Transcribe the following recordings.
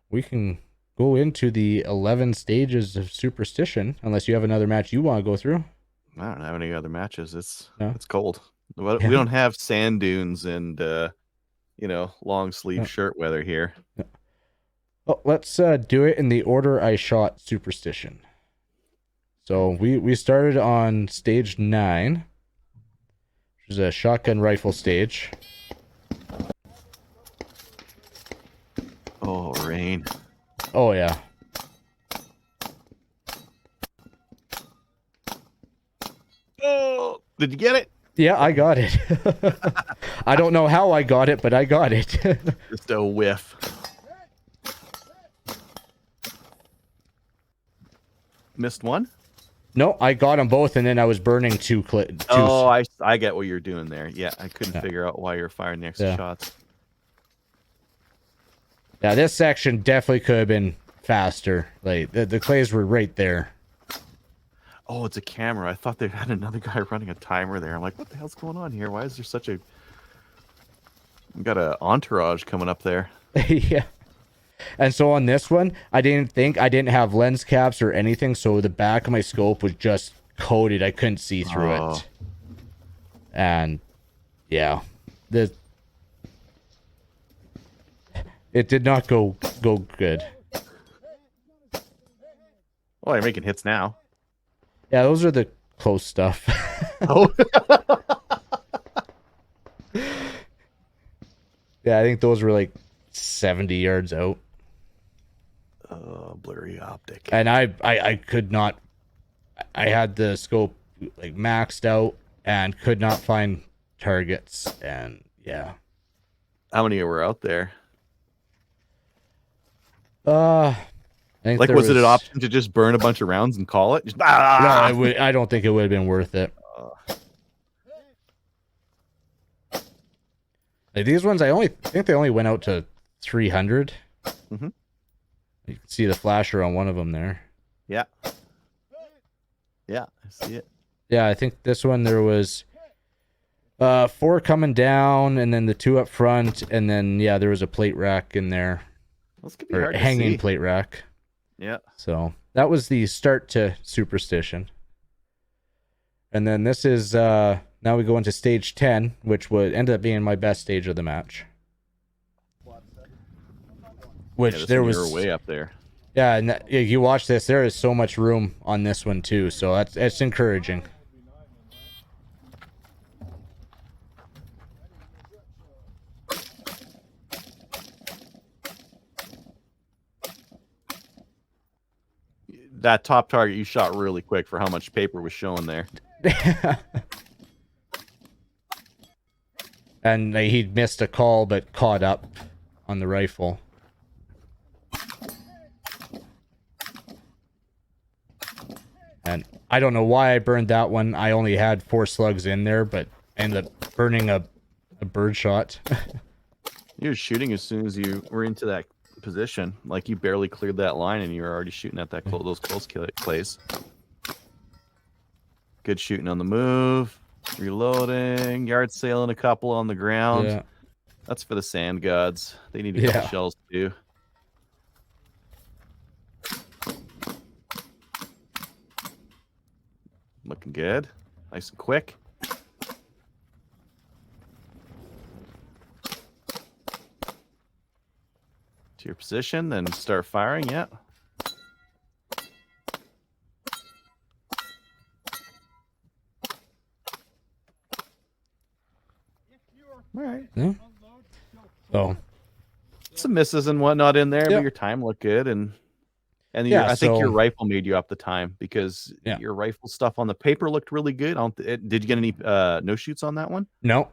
we can go into the 11 stages of Superstition, unless you have another match you want to go through. I don't have any other matches. It's No? cold. We Yeah. don't have sand dunes and long sleeve shirt weather here. Well, let's do it in the order I shot Superstition. So we started on stage 9, which is a shotgun rifle stage. Oh, rain. Oh, yeah. Oh, did you get it? Yeah, I got it. I don't know how I got it, but I got it. Just a whiff. Missed one? No, I got them both, and then I was burning two. Oh, I get what you're doing there. Yeah, I couldn't figure out why you're firing the extra shots. Yeah, this section definitely could have been faster. Like, the clays were right there. Oh, it's a camera. I thought they had another guy running a timer there. I'm like, what the hell's going on here? Why is there such a... We got an entourage coming up there. Yeah. And so on this one, I didn't have lens caps or anything, so the back of my scope was just coated. I couldn't see through it. And yeah, it did not go good. Well, you're making hits now. Yeah, those are the close stuff. Oh. Yeah, I think those were like 70 yards out. Blurry optic. And I could not. I had the scope like maxed out and could not find targets. And yeah. How many were out there? I think like, was it an option to just burn a bunch of rounds and call it? Just, No, I don't think it would have been worth it. Like these ones, I think they only went out to 300. Mm-hmm. You can see the flasher on one of them there. Yeah. Yeah, I see it. Yeah, I think this one there was 4 coming down, and then the 2 up front, and then yeah, there was a plate rack in there. This could be hard to hanging see. Plate rack. Yeah. So that was the start to Superstition. And then this is now we go into stage 10, which would end up being my best stage of the match. Which there was way up there. Yeah, and you watch this. There is so much room on this one too, so that's encouraging. That top target you shot really quick for how much paper was showing there. And he'd missed a call, but caught up on the rifle. And I don't know why I burned that one. I only had 4 slugs in there, but ended up burning a bird shot. You were shooting as soon as you were into that position. Like, you barely cleared that line and you were already shooting at those close clays. Good shooting on the move. Reloading. Yard sailing a couple on the ground. Yeah. That's for the sand gods. They need a couple shells too. Looking good. Nice and quick. To your position, then start firing. Yeah. All right. Yeah. So some misses and whatnot in there, but your time looked good, and I think your rifle made you up the time because your rifle stuff on the paper looked really good. Did you get any no shoots on that one? No.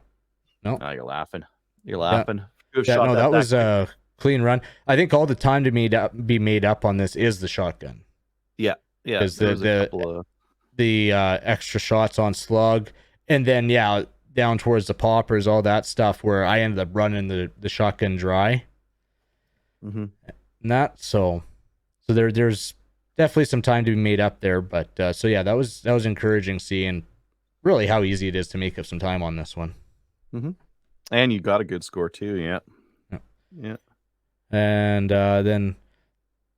Oh, you're laughing. You're laughing. That was a clean run. I think all the time to be made up on this is the shotgun. Yeah, yeah. Because the extra shots on slug, and then down towards the poppers, all that stuff where I ended up running the shotgun dry. Mm-hmm. So there's definitely some time to be made up there, but that was encouraging seeing really how easy it is to make up some time on this one. Mm-hmm. And you got a good score too, yeah. And then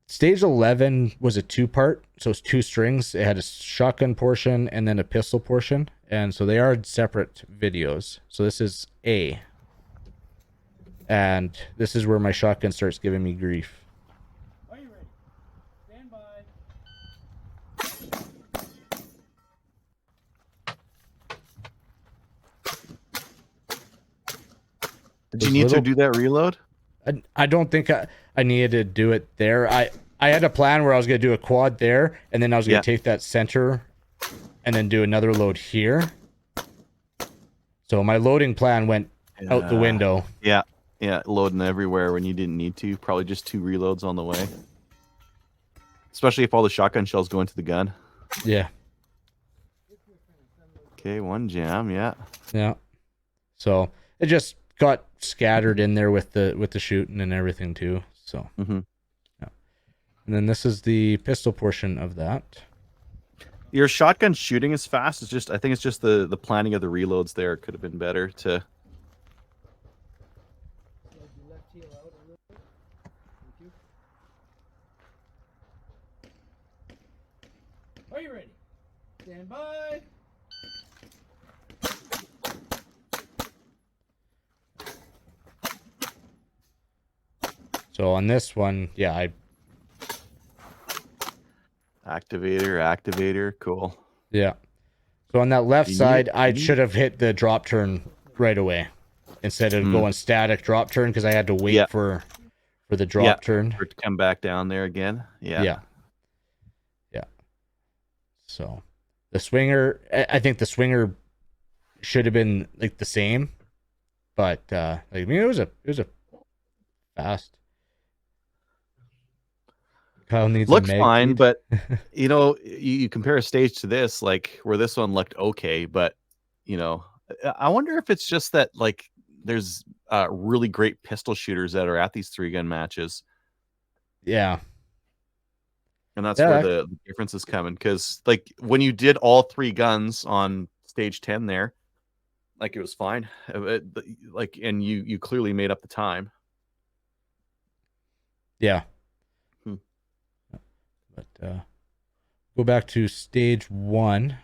Stage 11 was a 2-part, so it's 2 strings. It had a shotgun portion and then a pistol portion, and so they are separate videos. So this is A, and this is where my shotgun starts giving me grief. Are you ready? Stand by. Did you need to do that reload? I don't think I needed to do it there. I had a plan where I was going to do a quad there, and then I was going to take that center and then do another load here. So my loading plan went out the window. Yeah, loading everywhere when you didn't need to. Probably just 2 reloads on the way. Especially if all the shotgun shells go into the gun. Yeah. Okay, 1 jam, yeah. Yeah. So it just got scattered in there with the shooting and everything too. So yeah. And then this is the pistol portion of that. Your shotgun shooting is fast. It's just I think it's just the planning of the reloads there could have been better to. Are you ready? Stand by. So on this one, yeah, I activator, cool. Yeah. So on that left side, I should have hit the drop turn right away instead of going static drop turn because I had to wait for the drop turn. For it to come back down there again. Yeah. So the swinger, I think the swinger should have been like the same, but I mean it was a fast. Kyle needs looks a mag fine, feed. but you know, you compare a stage to this, like where this one looked okay, but you know, I wonder if it's just that like there's really great pistol shooters that are at these 3-gun matches. Yeah. And that's where the difference is coming. Because like when you did all 3 guns on stage 10 there, like it was fine. Like, and you clearly made up the time. Yeah. But go back to stage 1.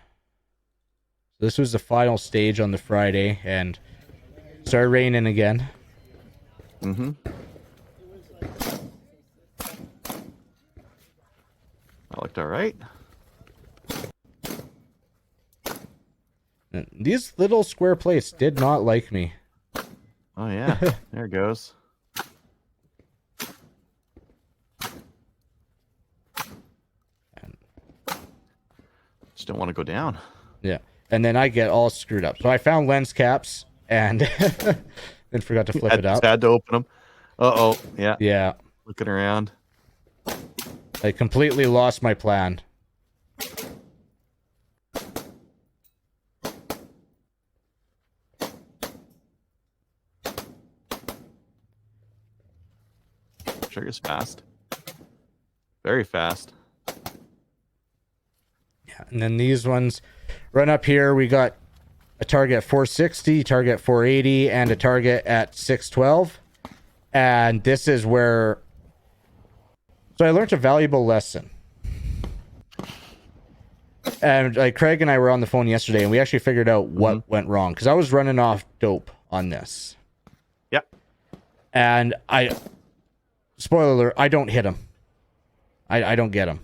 This was the final stage on the Friday, and started raining again. That looked all right. And these little square plates did not like me. Oh yeah, there it goes. Just don't want to go down. Yeah, and then I get all screwed up. So I found lens caps and then forgot to flip it up. Had to open them. Uh-oh, yeah. Yeah. Looking around. I completely lost my plan. Trigger's fast. Very fast. Yeah, and then these ones run up here. We got a target at 460, target 480, and a target at 612. And this is where... So I learned a valuable lesson. And like Craig and I were on the phone yesterday, and we actually figured out what went wrong. Because I was running off dope on this. Yep. And spoiler alert, I don't hit him. I don't get him.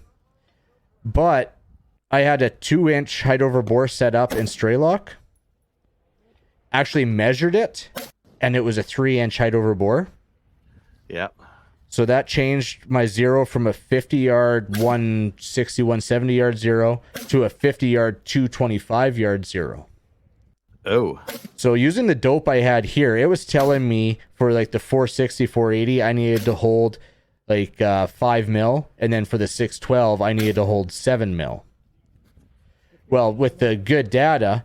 But I had a 2-inch height over bore set up in stray lock. Actually measured it, and it was a 3-inch height over bore. Yep. So that changed my zero from a 50-yard, 160, 170-yard zero to a 50-yard, 225-yard zero. Oh. So using the dope I had here, it was telling me for like the 460, 480, I needed to hold like 5 mil. And then for the 612, I needed to hold 7 mil. Well, with the good data,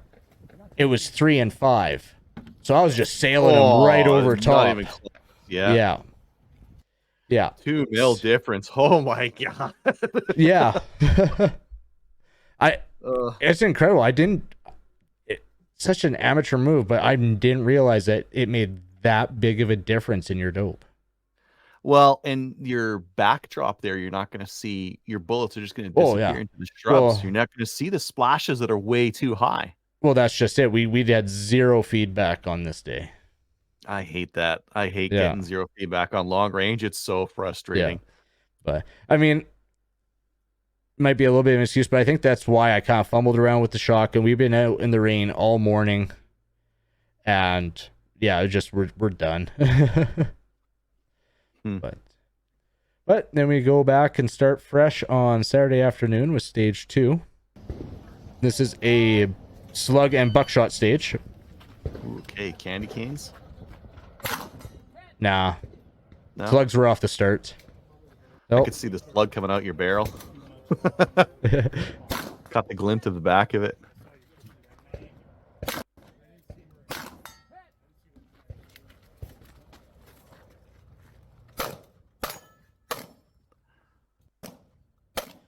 it was 3 and 5. So I was just sailing them right over top. Not even close. Yeah. Yeah. Yeah. 2 mil difference. Oh my god. Yeah. It's incredible. Such an amateur move, but I didn't realize that it made that big of a difference in your dope. Well, and your backdrop there, you're not going to see, your bullets are just going to disappear into the shrubs. You're not going to see the splashes that are way too high. Well, that's just it. We had 0 feedback on this day. I hate that. I hate getting 0 feedback on long range. It's so frustrating. Yeah. But I mean, might be a little bit of an excuse, but I think that's why I kind of fumbled around with the shotgun. We've been out in the rain all morning, and yeah, just we're done. But then we go back and start fresh on Saturday afternoon with stage 2. This is a slug and buckshot stage. Okay, candy canes? Nah. No? Slugs were off the start. Nope. I could see the slug coming out your barrel. Caught the glint of the back of it.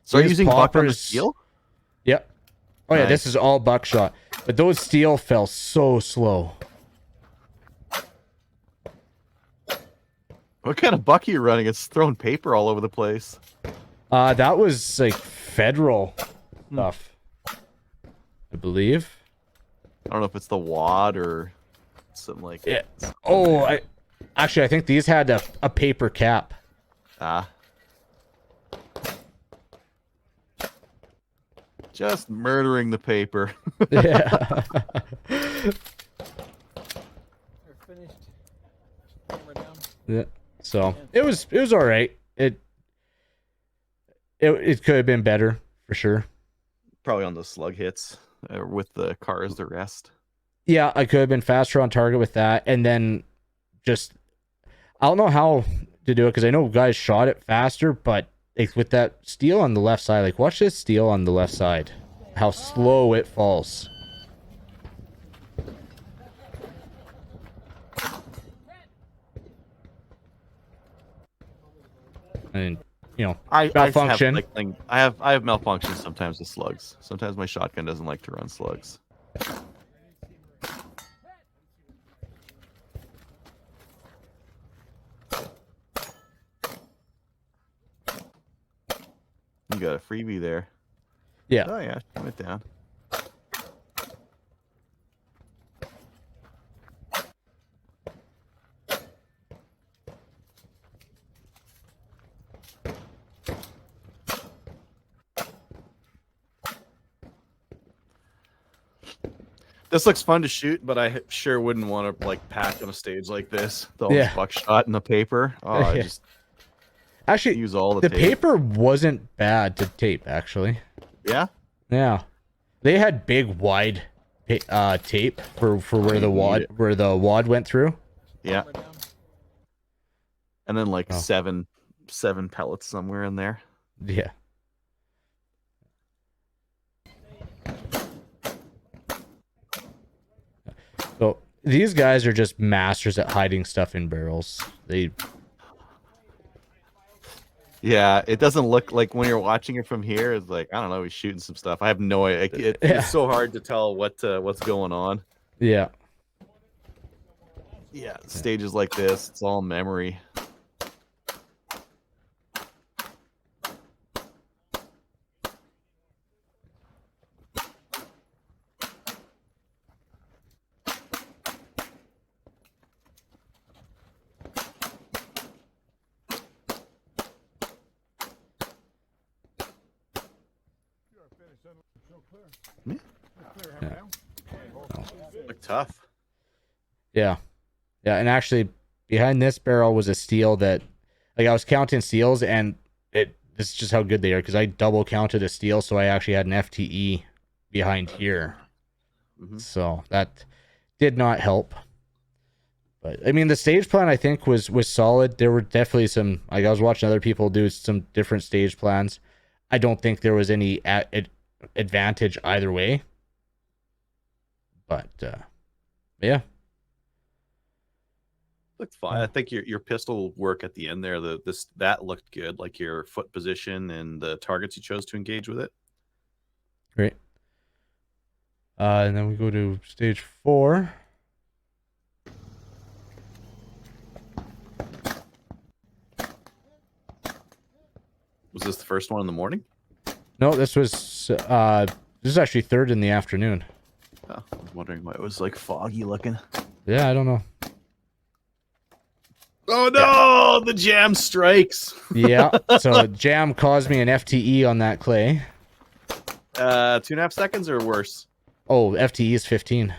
So are you using buckshot steel? Yep. Oh yeah, this is all buckshot. But those steel fell so slow. What kind of buck are you running? It's throwing paper all over the place. That was like federal stuff, I believe. I don't know if it's the wad or something like that. Yeah. Oh, I think these had a paper cap. Just murdering the paper. Yeah. Yeah. So it was all right. It could have been better for sure. Probably on the slug hits with the car as the rest. Yeah, I could have been faster on target with that, and then just I don't know how to do it because I know guys shot it faster, but with that steel on the left side, like watch this steel on the left side, how slow it falls. And malfunction. I have malfunction sometimes with slugs. Sometimes my shotgun doesn't like to run slugs. You got a freebie there. Yeah. Oh yeah, turn it down. This looks fun to shoot, but I sure wouldn't want to pack on a stage like this. The old buckshot and the paper. Oh, I just actually use all the paper wasn't bad to tape. Actually, yeah. They had big wide tape for where the wad went through. Yeah. And then seven pellets somewhere in there. Yeah. So these guys are just masters at hiding stuff in barrels. Yeah, it doesn't look like when you're watching it from here. It's like, I don't know, he's shooting some stuff. I have no idea. It's so hard to tell what's going on. Yeah. Yeah, stages like this, it's all memory. Look tough. Yeah, and actually behind this barrel was a steel that, I was counting steels, and this is just how good they are because I double counted a steel, so I actually had an FTE behind here. So that did not help. But I mean, the stage plan I think was solid. There were definitely some, I was watching other people do some different stage plans. I don't think there was any advantage either way. But yeah, looked fine. I think your pistol work at the end there, that looked good, like your foot position and the targets you chose to engage with it. Great. And then we go to stage 4. Was this the first one in the morning? No, this is actually third in the afternoon. Oh, I was wondering why it was like foggy looking. Yeah, I don't know. Oh no, the jam strikes. Yeah, so jam caused me an FTE on that clay. 2.5 seconds or worse? Oh, FTE is 15.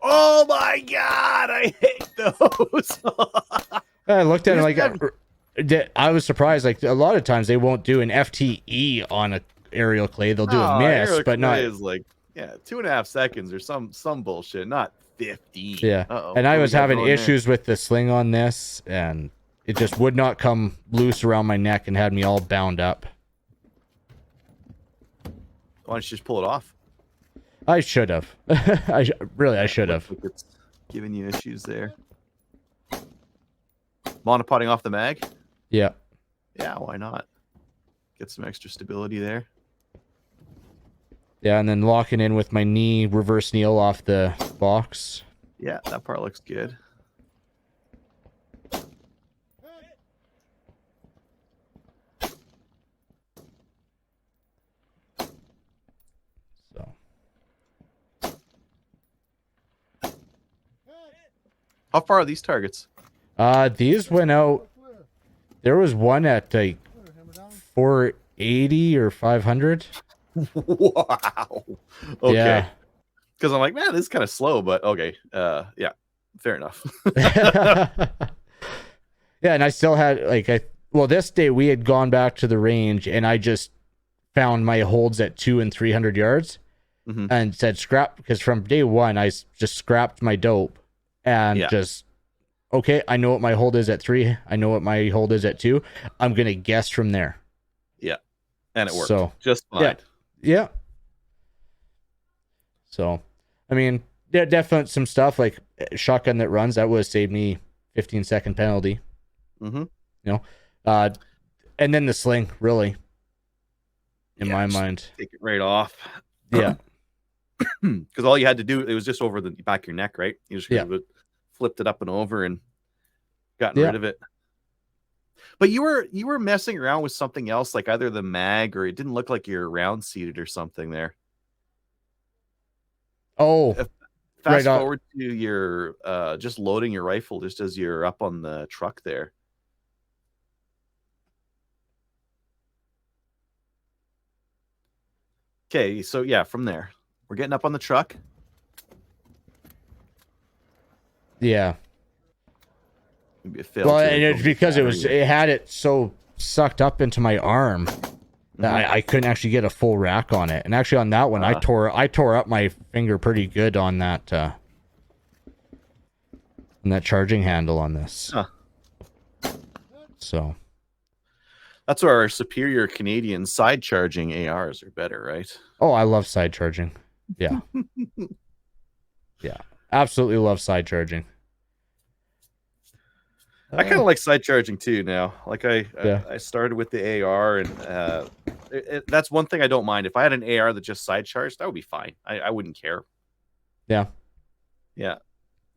Oh my god, I hate those. I looked at it like I was surprised. Like a lot of times they won't do an FTE on a aerial clay. They'll do a miss, but not. Is like 2.5 seconds or some bullshit, not 50. Yeah, and I was having issues with the sling on this, and it just would not come loose around my neck and had me all bound up. Why don't you just pull it off? I should have. I should have. Like it's giving you issues there. Monopoding off the mag? Yeah. Yeah, why not? Get some extra stability there. Yeah, and then locking in with my knee, reverse kneel off the box. Yeah, that part looks good. So. How far are these targets? These went out. There was one at like 480 or 500. Wow. Okay. Yeah. Because I'm like, man, this is kind of slow, but okay. Yeah, fair enough. Yeah, and I still had this day we had gone back to the range and I just found my holds at 200 and 300 yards and said scrap, because from day one I just scrapped my dope and just okay, I know what my hold is at 3. I know what my hold is at 2. I'm gonna guess from there. Yeah, and it worked. So just fine. Yeah. So, I mean, there definitely some stuff like shotgun that runs that would have saved me 15-second penalty. Mm-hmm. You know, and then the sling really, in my mind, take it right off. Yeah, because all you had to do, it was just over the back of your neck, right? You just flipped it up and over and gotten rid of it. But you were messing around with something else, like either the mag or it didn't look like you're round seated or something there. Oh, fast forward to your just loading your rifle just as you're up on the truck there. Okay, so yeah, from there we're getting up on the truck. Yeah. Maybe a well, and it's because it had it so sucked up into my arm that I couldn't actually get a full rack on it. And actually on that one, I tore up my finger pretty good on that charging handle on this. So that's where our superior Canadian side charging ARs are better, right? Oh, I love side charging. Yeah. Yeah. Absolutely love side charging. I kind of like side charging too now. Like I started with the AR, and that's one thing I don't mind. If I had an AR that just side charged, that would be fine. I wouldn't care. Yeah. Yeah.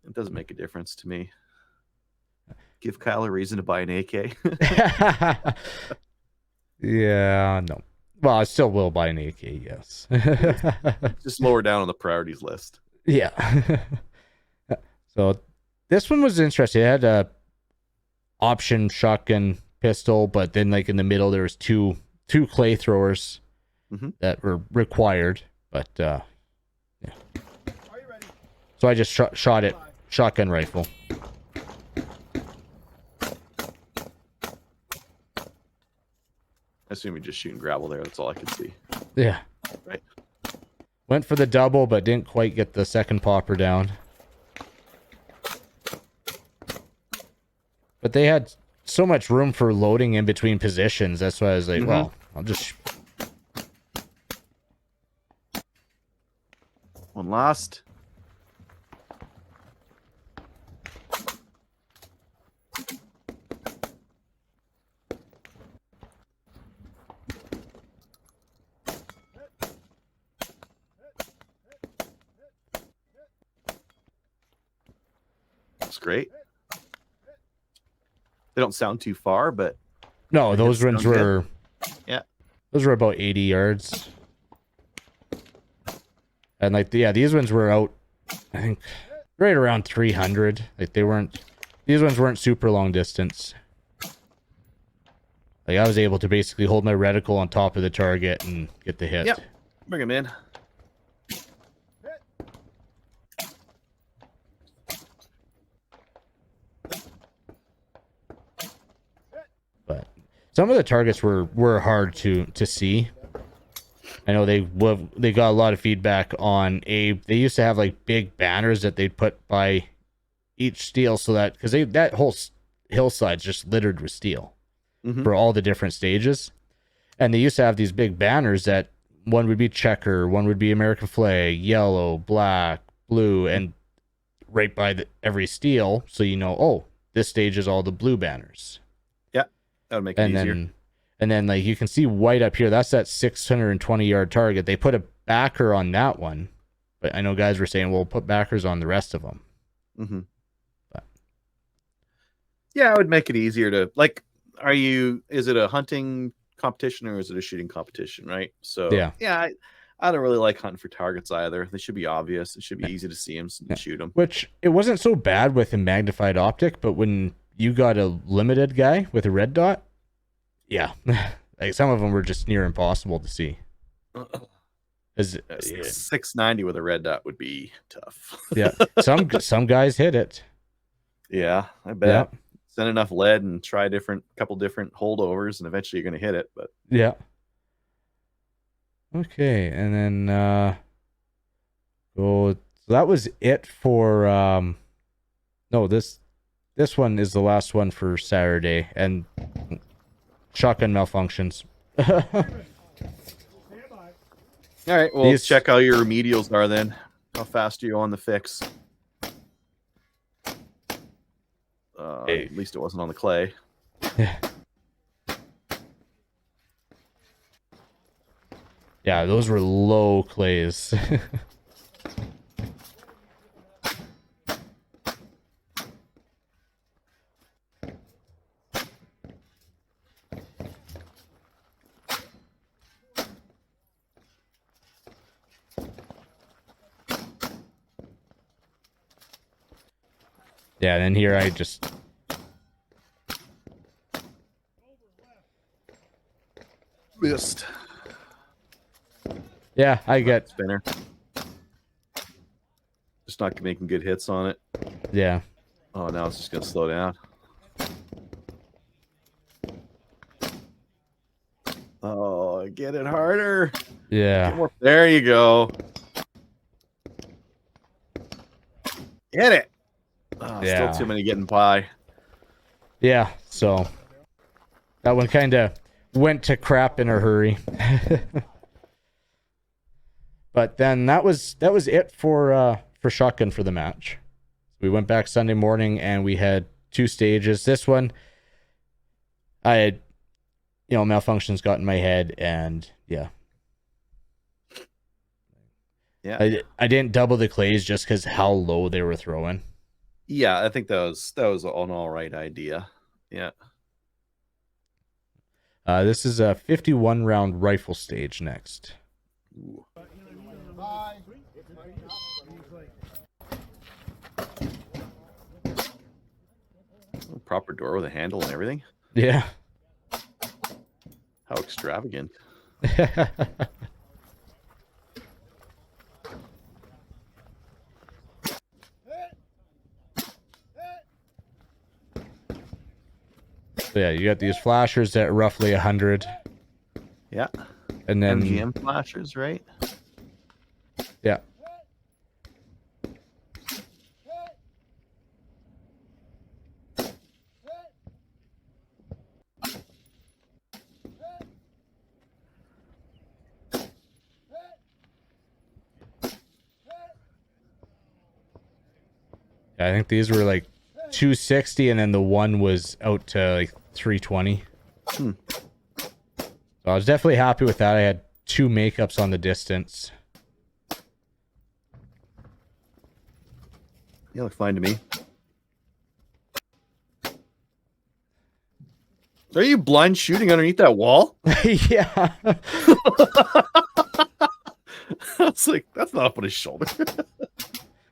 It doesn't make a difference to me. Give Kyle a reason to buy an AK. Yeah, no. Well, I still will buy an AK, yes. Just lower down on the priorities list. Yeah. So this one was interesting. It had a option shotgun pistol, but then like in the middle there was two clay throwers that were required. But yeah. So I just shot it shotgun rifle. I assume you're just shooting gravel there. That's all I could see. Yeah. Right. Went for the double, but didn't quite get the second popper down. But they had so much room for loading in between positions. That's why I was like, well, I'll just... One last. That's great. They don't sound too far, but no, those ones were yeah, Those were about 80 yards. And like, yeah, these ones were out, I think, right around 300. Like these ones weren't super long distance. Like I was able to basically hold my reticle on top of the target and get the hit. Yep. Bring him in. But some of the targets were hard to see. I know they got a lot of feedback on they used to have like big banners that they'd put by each steel so that because that whole hillside's just littered with steel for all the different stages, and they used to have these big banners that one would be checker, one would be American flag, yellow, black, blue, and right by every steel, so you know, oh, this stage is all the blue banners. Yeah, that would make it easier. And then like you can see white up here. That's that 620-yard target. They put a backer on that one, but I know guys were saying, "Well, put backers on the rest of them." But yeah, it would make it easier to like. Is it a hunting competition or is it a shooting competition? Right. So yeah, I don't really like hunting for targets either. They should be obvious. It should be easy to see them and shoot them. Which it wasn't so bad with a magnified optic, but when you got a limited guy with a red dot. Yeah, like some of them were just near impossible to see. 690 with a red dot would be tough. Yeah, some guys hit it. Yeah, I bet. Yeah. Send enough lead and try couple different holdovers, and eventually you're going to hit it. But yeah. Okay, and then so that was it for no, this one is the last one for Saturday, and shotgun malfunctions. All right, well, let's check how your remedials are then. How fast are you on the fix? Hey. At least it wasn't on the clay. Yeah, those were low clays. Yeah, and then here I just missed. Yeah, I get spinner. Just not making good hits on it. Yeah. Oh, now it's just gonna slow down. Oh, get it harder. Yeah. There you go. Hit it. Oh, yeah. Still too many getting by. Yeah, so that one kind of went to crap in a hurry. But then that was it for shotgun for the match. We went back Sunday morning and we had 2 stages. This one, I had, malfunctions got in my head, and yeah. I didn't double the clays just because how low they were throwing. Yeah, I think that was an all right idea. Yeah. This is a 51 round rifle stage next. Ooh. Proper door with a handle and everything. Yeah. How extravagant. So yeah, you got these flashers at roughly 100. Yeah. And then MGM flashers, right? Yeah. I think these were like 260, and then the one was out to like 320. So I was definitely happy with that. I had 2 makeups on the distance. You look fine to me. Are you blind shooting underneath that wall? Yeah. I was like, that's not up on his shoulder.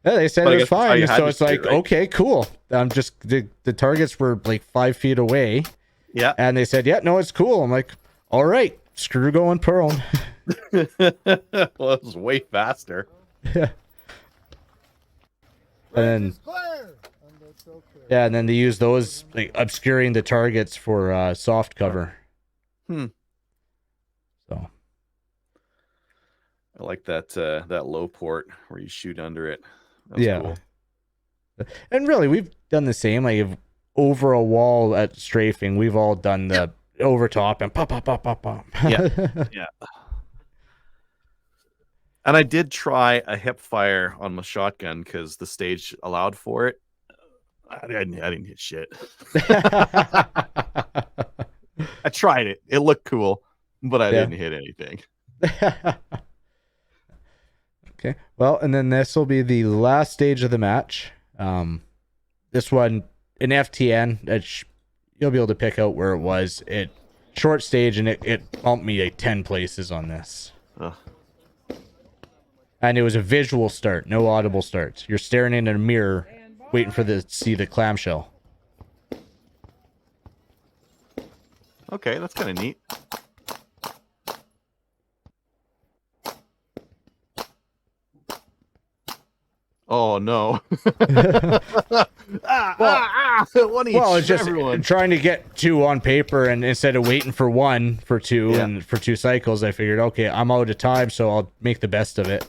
Yeah, they said it was fine. So it's like, right? Okay, cool. I'm just the targets were like 5 feet away. Yeah. And they said, yeah, no, it's cool. I'm like, all right, screw going prone. Well, it was way faster. Yeah. And then they use those like obscuring the targets for soft cover. So I like that low port where you shoot under it. That's cool. And really, we've done the same. Like over a wall at strafing, we've all done the over top and pop, pop, pop, pop, pop. Yeah. And I did try a hip fire on my shotgun because the stage allowed for it. I didn't hit shit. I tried it. It looked cool, but I didn't hit anything. Okay. Well, and then this will be the last stage of the match. This one, an FTN, you'll be able to pick out where it was. It short stage, and it bumped me like 10 places on this. And it was a visual start, no audible starts. You're staring in a mirror, waiting for see the clamshell. Okay, that's kind of neat. Oh no! It's just trying to get 2 on paper, and instead of waiting for 1 for 2 and for 2 cycles, I figured, okay, I'm out of time, so I'll make the best of it.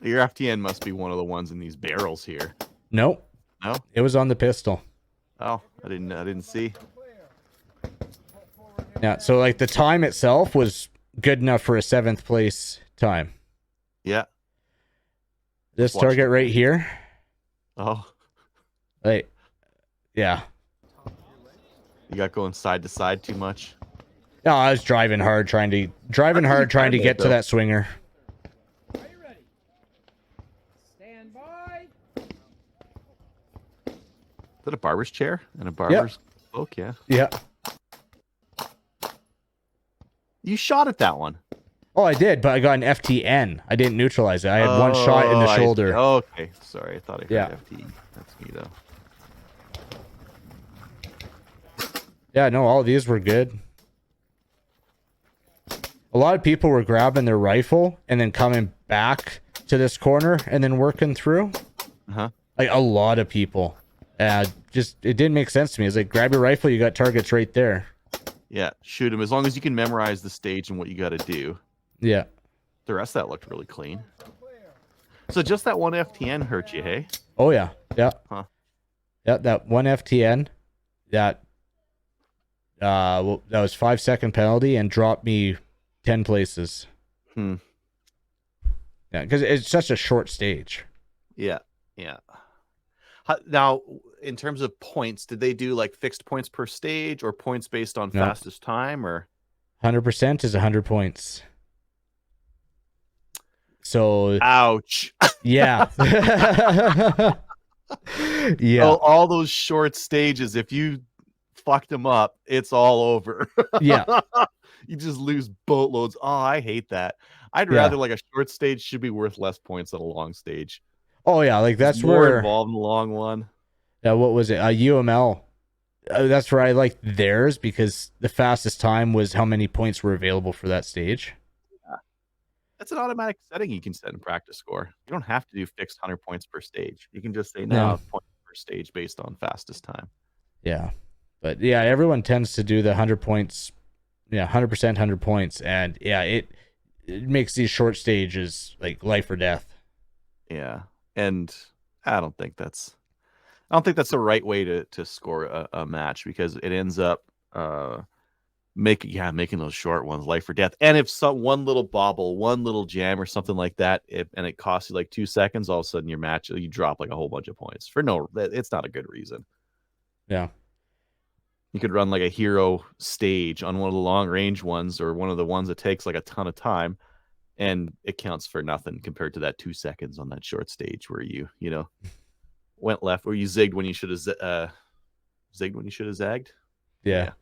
Your FTN must be one of the ones in these barrels here. Nope. No, it was on the pistol. Oh, I didn't see. Yeah, so like the time itself was good enough for a 7th place time. Yeah. This target right here. Oh. Like, yeah. You got going side to side too much. No, I was driving hard trying to get to that swinger. Are you ready? Stand by. Is that a barber's chair and a barber's cloak? Yeah. Yeah. You shot at that one. Oh, I did, but I got an FTN. I didn't neutralize it. I had 1 shot in the shoulder. Okay, sorry. I thought I heard FT. That's me, though. Yeah, no, all of these were good. A lot of people were grabbing their rifle and then coming back to this corner and then working through. Like a lot of people. Just it didn't make sense to me. It's like, grab your rifle, you got targets right there. Yeah, shoot them as long as you can memorize the stage and what you got to do. Yeah. The rest of that looked really clean. So just that 1 FTN hurt you, hey? Oh yeah, yeah. Huh. Yeah, that 1 FTN, that was 5-second penalty and dropped me 10 places. Yeah, because it's such a short stage. Yeah. Now, in terms of points, did they do like fixed points per stage or points based on fastest time, or 100% is 100 points? So ouch. Yeah. Yeah. So all those short stages, if you fucked them up, it's all over. Yeah. You just lose boatloads. Oh, I hate that. I'd rather like a short stage should be worth less points than a long stage. Oh yeah, like that's more where involved in the long one. Yeah, what was it? UML. That's where I liked theirs because the fastest time was how many points were available for that stage. Yeah. That's an automatic setting you can set in practice score. You don't have to do fixed 100 points per stage. You can just say points per stage based on fastest time. Yeah. But yeah, everyone tends to do the 100 points. Yeah, 100%, 100 points. And yeah, it makes these short stages like life or death. Yeah. And I don't think that's the right way to score a match, because it ends up making those short ones life or death. And if one little bobble, one little jam or something like that, and it costs you like 2 seconds, all of a sudden your match, you drop like a whole bunch of points it's not a good reason. Yeah. You could run like a hero stage on one of the long range ones or one of the ones that takes like a ton of time, and it counts for nothing compared to that 2 seconds on that short stage where you went left, or you zigged when you should have zigged when you should have zagged. Yeah.